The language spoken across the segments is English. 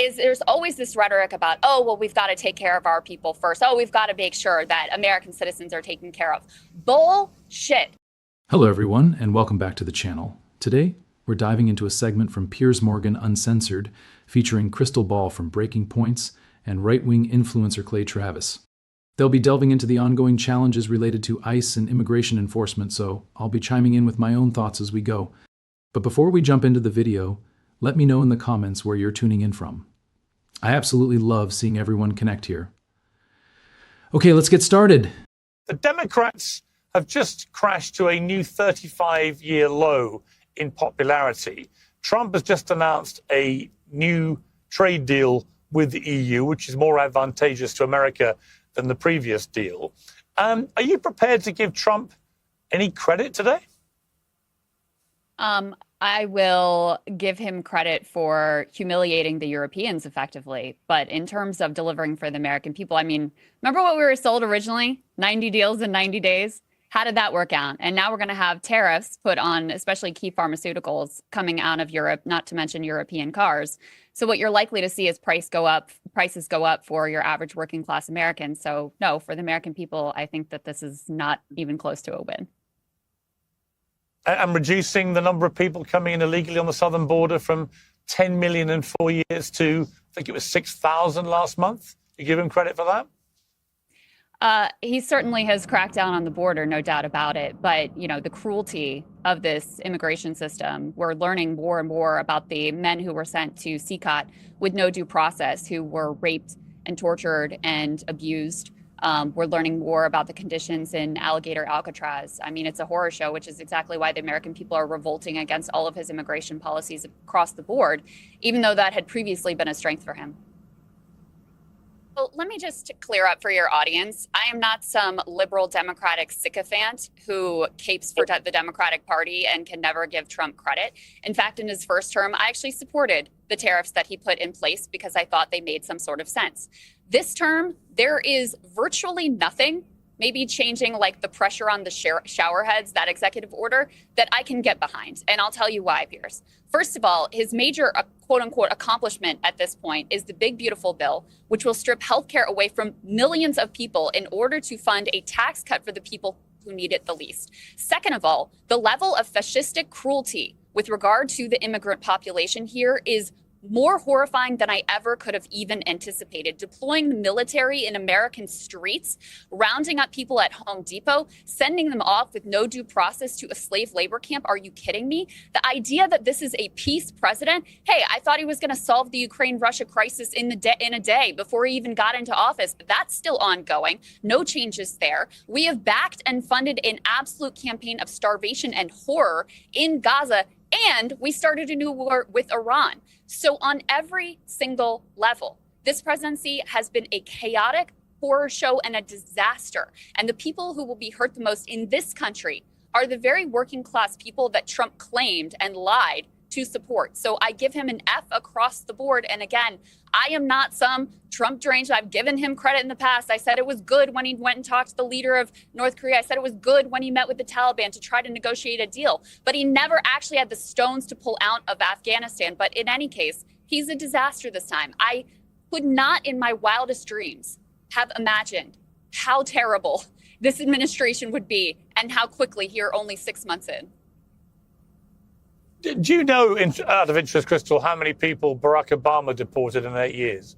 is there's always this rhetoric about, oh, well, we've got to take care of our people first. Oh, we've got to make sure that American citizens are taken care of. Bullshit. Hello, everyone, and welcome back to the channel. Today, we're diving into a segment from Piers Morgan Uncensored, featuring Krystal Ball from Breaking Points and right-wing influencer Clay Travis. They'll be delving into the ongoing challenges related to ICE and immigration enforcement, so I'll be chiming in with my own thoughts as we go. But before we jump into the video, let me know in the comments where you're tuning in from. I absolutely love seeing everyone connect here. Okay, let's get started. The Democrats have just crashed to a new 35-year low in popularity. Trump has just announced a new trade deal with the EU, which is more advantageous to America than the previous deal. Are you prepared to give Trump any credit today? I will give him credit for humiliating the Europeans effectively. But in terms of delivering for the American people, I mean, remember what we were sold originally? 90 deals in 90 days? How did that work out? And now we're going to have tariffs put on especially key pharmaceuticals coming out of Europe, not to mention European cars. So what you're likely to see is prices go up for your average working class American. So no, for the American people, I think that this is not even close to a win. And reducing the number of people coming in illegally on the southern border from 10 million in 4 years to, I think it was 6,000 last month. You give him credit for that? He certainly has cracked down on the border, no doubt about it. But, you know, the cruelty of this immigration system, we're learning more and more about the men who were sent to CCOT with no due process, who were raped and tortured and abused. We're learning more about the conditions in Alligator Alcatraz. I mean, it's a horror show, which is exactly why the American people are revolting against all of his immigration policies across the board, even though that had previously been a strength for him. Well, let me just clear up for your audience. I am not some liberal Democratic sycophant who capes for the Democratic Party and can never give Trump credit. In fact, in his first term, I actually supported the tariffs that he put in place because I thought they made some sort of sense. This term, there is virtually nothing, maybe changing like the pressure on the shower heads, that executive order, that I can get behind. And I'll tell you why, Piers. First of all, his major quote unquote accomplishment at this point is the big, beautiful bill, which will strip healthcare away from millions of people in order to fund a tax cut for the people who need it the least. Second of all, the level of fascistic cruelty with regard to the immigrant population here is more horrifying than I ever could have even anticipated. Deploying the military in American streets, rounding up people at Home Depot, sending them off with no due process to a slave labor camp. Are you kidding me? The idea that this is a peace president. Hey, I thought he was going to solve the Ukraine-Russia crisis in a day before he even got into office. That's still ongoing. No changes there. We have backed and funded an absolute campaign of starvation and horror in Gaza. And we started a new war with Iran. So on every single level, this presidency has been a chaotic horror show and a disaster. And the people who will be hurt the most in this country are the very working class people that Trump claimed and lied to support. So I give him an F across the board. And again, I am not some Trump deranged. I've given him credit in the past. I said it was good when he went and talked to the leader of North Korea. I said it was good when he met with the Taliban to try to negotiate a deal. But he never actually had the stones to pull out of Afghanistan. But in any case, he's a disaster this time. I could not in my wildest dreams have imagined how terrible this administration would be and how quickly here only 6 months in. Do you know, out of interest, Krystal, how many people Barack Obama deported in 8 years?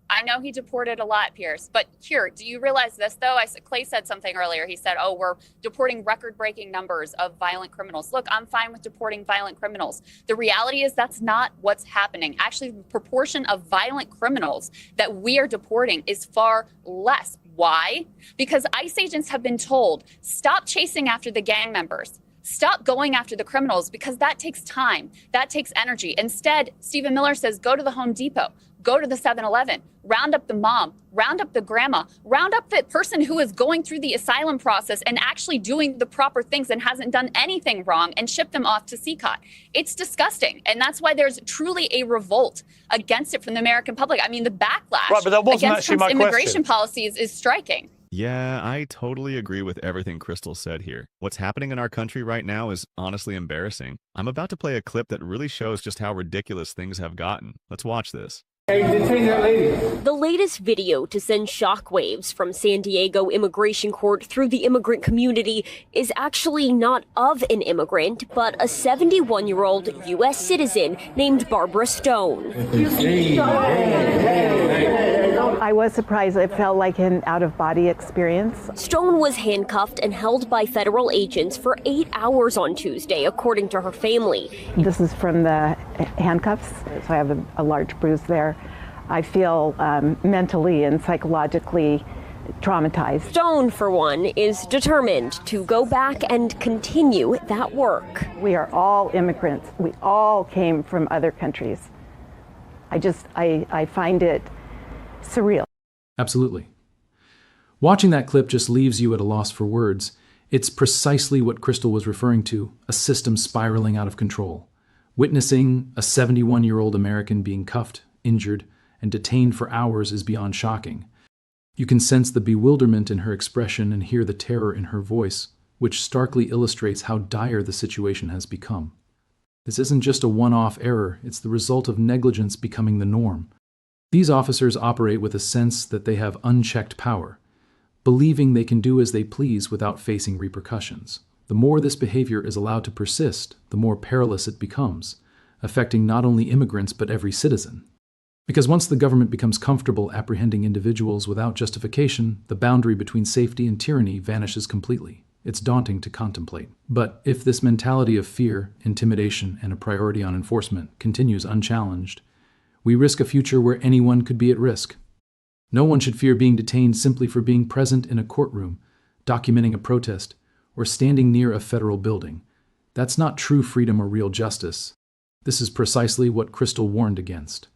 I know he deported a lot, Piers. But here, do you realize this, though? Clay said something earlier. He said, oh, we're deporting record-breaking numbers of violent criminals. Look, I'm fine with deporting violent criminals. The reality is that's not what's happening. Actually, the proportion of violent criminals that we are deporting is far less. Why? Because ICE agents have been told, stop chasing after the gang members. Stop going after the criminals because that takes time. That takes energy. Instead, Stephen Miller says, go to the Home Depot, go to the 7-Eleven, round up the mom, round up the grandma, round up the person who is going through the asylum process and actually doing the proper things and hasn't done anything wrong and ship them off to CCOT. It's disgusting. And that's why there's truly a revolt against it from the American public. I mean, the backlash but that wasn't against actually Trump's my immigration question. policies is striking. Yeah, I totally agree with everything Crystal said here. What's happening in our country right now is honestly embarrassing. I'm about to play a clip that really shows just how ridiculous things have gotten. Let's watch this. Hey, detain that lady. The latest video to send shockwaves from San Diego immigration court through the immigrant community is actually not of an immigrant, but a 71-year-old U.S. citizen named Barbara Stone. I was surprised. It felt like an out-of-body experience. Stone was handcuffed and held by federal agents for 8 hours on Tuesday, according to her family. This is from the handcuffs, so I have a large bruise there. I feel mentally and psychologically traumatized. Stone, for one, is determined to go back and continue that work. We are all immigrants. We all came from other countries. I find it surreal. Absolutely. Watching that clip just leaves you at a loss for words. It's precisely what Krystal was referring to, a system spiraling out of control. Witnessing a 71-year-old American being cuffed, injured, and detained for hours is beyond shocking. You can sense the bewilderment in her expression and hear the terror in her voice, which starkly illustrates how dire the situation has become. This isn't just a one-off error, it's the result of negligence becoming the norm. These officers operate with a sense that they have unchecked power, believing they can do as they please without facing repercussions. The more this behavior is allowed to persist, the more perilous it becomes, affecting not only immigrants but every citizen. Because once the government becomes comfortable apprehending individuals without justification, the boundary between safety and tyranny vanishes completely. It's daunting to contemplate. But if this mentality of fear, intimidation, and a priority on enforcement continues unchallenged, we risk a future where anyone could be at risk. No one should fear being detained simply for being present in a courtroom, documenting a protest, or standing near a federal building. That's not true freedom or real justice. This is precisely what Krystal warned against.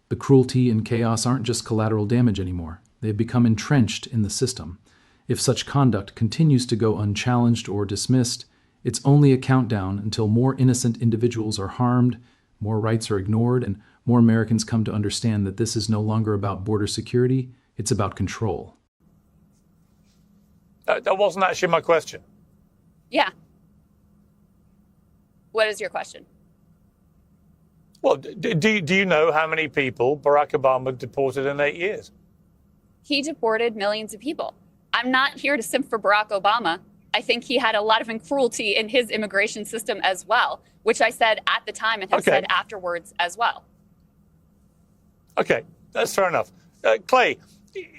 The cruelty and chaos aren't just collateral damage anymore. They have become entrenched in the system. If such conduct continues to go unchallenged or dismissed, it's only a countdown until more innocent individuals are harmed, more rights are ignored, and more Americans come to understand that this is no longer about border security, it's about control. That wasn't actually my question. Yeah. What is your question? Well, do you know how many people Barack Obama deported in 8 years? He deported millions of people. I'm not here to simp for Barack Obama. I think he had a lot of cruelty in his immigration system as well, which I said at the time and have said afterwards as well. Okay, that's fair enough. Clay,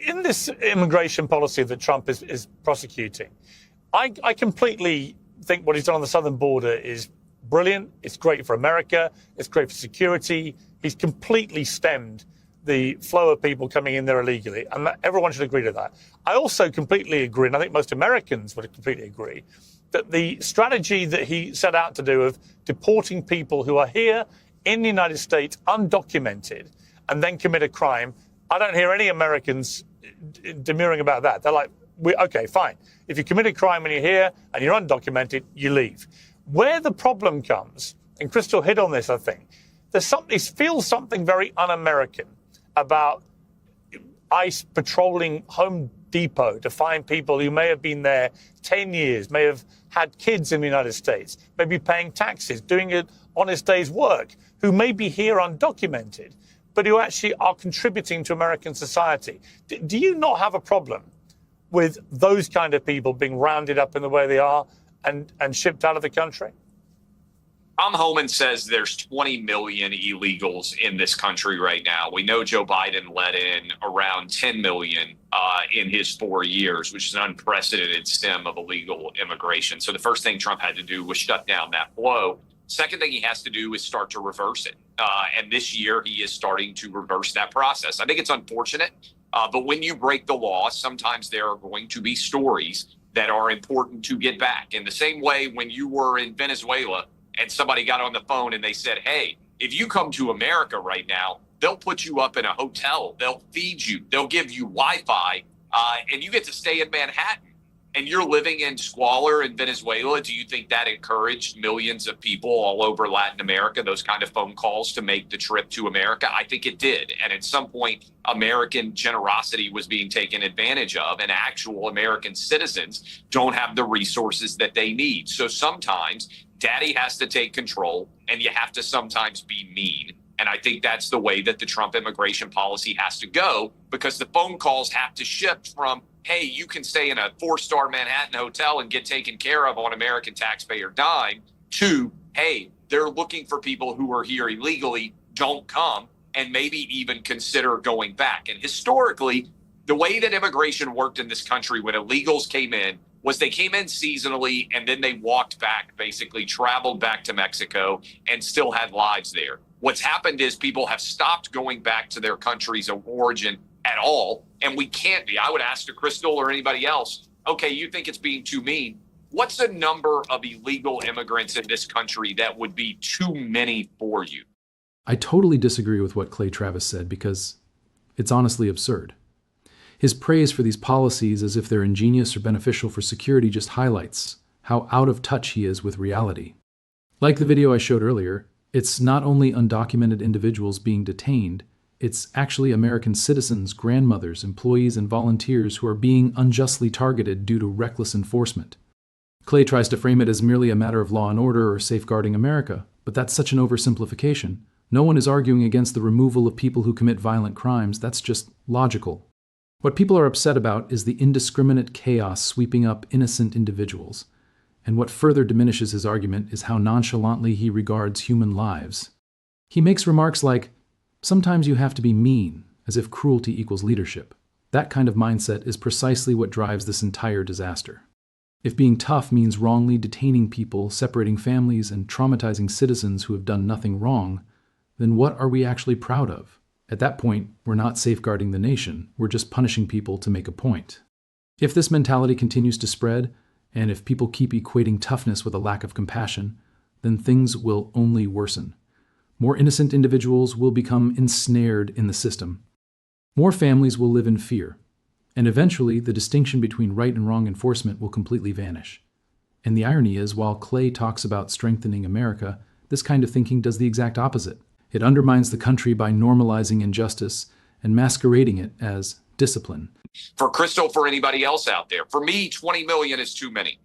in this immigration policy that Trump is prosecuting, I completely think what he's done on the southern border is brilliant. It's great for America. It's great for security. He's completely stemmed the flow of people coming in there illegally, and everyone should agree to that. I also completely agree, and I think most Americans would completely agree, that the strategy that he set out to do of deporting people who are here in the United States undocumented and then commit a crime, I don't hear any Americans demurring about that. They're like, okay, fine. If you commit a crime when you're here and you're undocumented, you leave. Where the problem comes, and Krystal hit on this, I think, it feels something very un-American about ICE patrolling Home Depot to find people who may have been there 10 years, may have had kids in the United States, may be paying taxes, doing an honest day's work, who may be here undocumented, but who actually are contributing to American society. Do you not have a problem with those kind of people being rounded up in the way they are and shipped out of the country? Tom Homan says there's 20 million illegals in this country right now. We know Joe Biden let in around 10 million in his 4 years, which is an unprecedented stem of illegal immigration. So the first thing Trump had to do was shut down that flow. Second thing he has to do is start to reverse it. And this year he is starting to reverse that process. I think it's unfortunate, but when you break the law, sometimes there are going to be stories that are important to get back. In the same way, when you were in Venezuela, and somebody got on the phone and they said, hey, if you come to America right now, they'll put you up in a hotel. They'll feed you. They'll give you Wi-Fi, and you get to stay in Manhattan. and you're living in squalor in Venezuela, do you think that encouraged millions of people all over Latin America, those kind of phone calls to make the trip to America? I think it did. And at some point, American generosity was being taken advantage of, and actual American citizens don't have the resources that they need. So sometimes daddy has to take control, and you have to sometimes be mean. And I think that's the way that the Trump immigration policy has to go, because the phone calls have to shift from, hey, you can stay in a 4-star Manhattan hotel and get taken care of on American taxpayer dime, to, hey, they're looking for people who are here illegally, don't come, and maybe even consider going back. And historically, the way that immigration worked in this country when illegals came in was they came in seasonally, and then they walked back, basically traveled back to Mexico and still had lives there. What's happened is people have stopped going back to their countries of origin at all, and we can't be. I would ask to Krystal or anybody else, okay, you think it's being too mean. What's the number of illegal immigrants in this country that would be too many for you? I totally disagree with what Clay Travis said because it's honestly absurd. His praise for these policies as if they're ingenious or beneficial for security just highlights how out of touch he is with reality. Like the video I showed earlier, it's not only undocumented individuals being detained, it's actually American citizens, grandmothers, employees, and volunteers who are being unjustly targeted due to reckless enforcement. Clay tries to frame it as merely a matter of law and order or safeguarding America, but that's such an oversimplification. No one is arguing against the removal of people who commit violent crimes. That's just logical. What people are upset about is the indiscriminate chaos sweeping up innocent individuals. And what further diminishes his argument is how nonchalantly he regards human lives. He makes remarks like, "Sometimes you have to be mean," as if cruelty equals leadership. That kind of mindset is precisely what drives this entire disaster. If being tough means wrongly detaining people, separating families, and traumatizing citizens who have done nothing wrong, then what are we actually proud of? At that point, we're not safeguarding the nation, we're just punishing people to make a point. If this mentality continues to spread, and if people keep equating toughness with a lack of compassion, then things will only worsen. More innocent individuals will become ensnared in the system. More families will live in fear. And eventually, the distinction between right and wrong enforcement will completely vanish. And the irony is, while Clay talks about strengthening America, this kind of thinking does the exact opposite. It undermines the country by normalizing injustice and masquerading it as discipline. For Krystal, for anybody else out there, for me, 20 million is too many.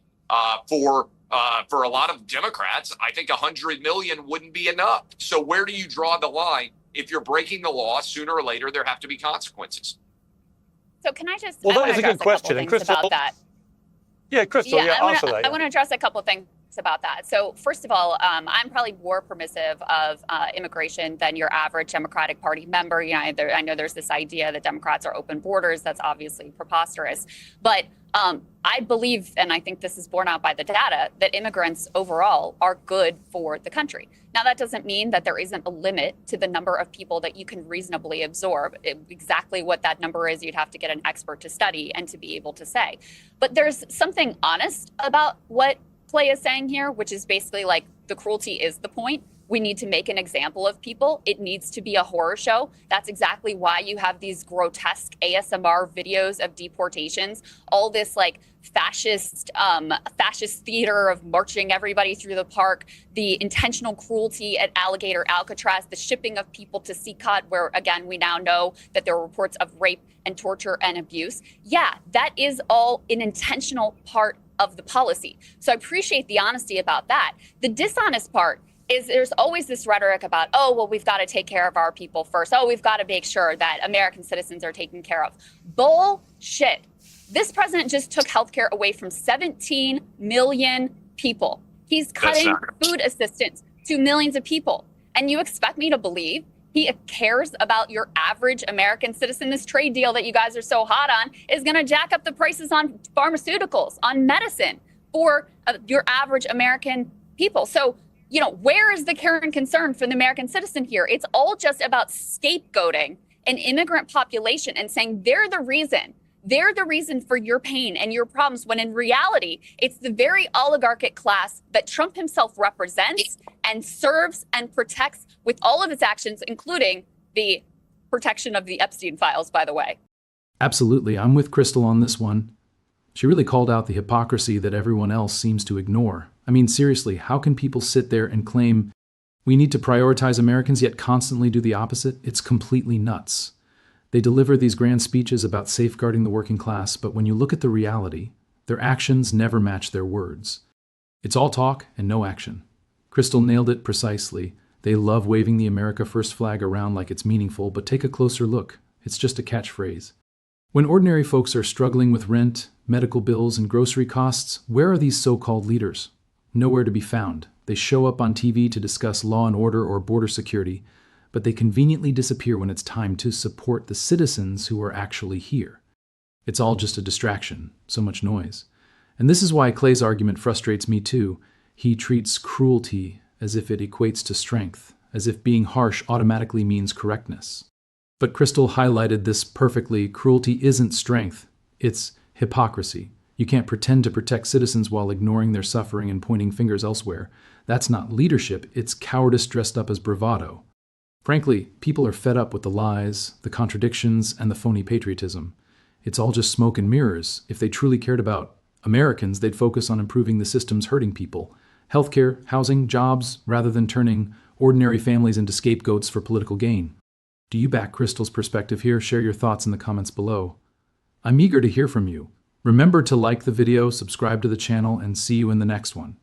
For a lot of Democrats, I think 100 million wouldn't be enough. So where do you draw the line? If you're breaking the law, sooner or later, there have to be consequences. So can I just, well, I that is a good question. And Krystal, about that. Yeah, Krystal, answer that. I want to address a couple of things about that. So first of all, I'm probably more permissive of immigration than your average Democratic Party member. You know, I know there's this idea that Democrats are open borders. That's obviously preposterous. But I believe, and I think this is borne out by the data, that immigrants overall are good for the country. Now, that doesn't mean that there isn't a limit to the number of people that you can reasonably absorb. Exactly what that number is, you'd have to get an expert to study and to be able to say. But there's something honest about what Clay is saying here, which is basically like the cruelty is the point. We need to make an example of people. It needs to be a horror show. That's exactly why you have these grotesque ASMR videos of deportations, all this like fascist theater of marching everybody through the park, the intentional cruelty at Alligator Alcatraz, the shipping of people to CCOT, where again, we now know that there are reports of rape and torture and abuse. Yeah, that is all an intentional part of the policy. So I appreciate the honesty about that. The dishonest part is there's always this rhetoric about, oh, well, we've got to take care of our people first. Oh, we've got to make sure that American citizens are taken care of. Bullshit. This president just took healthcare away from 17 million people. He's cutting food assistance to millions of people. And you expect me to believe he cares about your average American citizen? This trade deal that you guys are so hot on is going to jack up the prices on pharmaceuticals, on medicine for your average American people. So, you know, where is the care and concern for the American citizen here? It's all just about scapegoating an immigrant population and saying they're the reason. They're the reason for your pain and your problems, when in reality, it's the very oligarchic class that Trump himself represents and serves and protects with all of his actions, including the protection of the Epstein files, by the way. Absolutely. I'm with Krystal on this one. She really called out the hypocrisy that everyone else seems to ignore. I mean, seriously, how can people sit there and claim we need to prioritize Americans yet constantly do the opposite? It's completely nuts. They deliver these grand speeches about safeguarding the working class, but when you look at the reality, their actions never match their words. It's all talk and no action. Krystal nailed it precisely. They love waving the America First flag around like it's meaningful, but take a closer look. It's just a catchphrase. When ordinary folks are struggling with rent, medical bills, and grocery costs, where are these so-called leaders? Nowhere to be found. They show up on TV to discuss law and order or border security, but they conveniently disappear when it's time to support the citizens who are actually here. It's all just a distraction, so much noise. And this is why Clay's argument frustrates me too. He treats cruelty as if it equates to strength, as if being harsh automatically means correctness. But Krystal highlighted this perfectly. Cruelty isn't strength, it's hypocrisy. You can't pretend to protect citizens while ignoring their suffering and pointing fingers elsewhere. That's not leadership, it's cowardice dressed up as bravado. Frankly, people are fed up with the lies, the contradictions, and the phony patriotism. It's all just smoke and mirrors. If they truly cared about Americans, they'd focus on improving the systems hurting people. Healthcare, housing, jobs, rather than turning ordinary families into scapegoats for political gain. Do you back Krystal's perspective here? Share your thoughts in the comments below. I'm eager to hear from you. Remember to like the video, subscribe to the channel, and see you in the next one.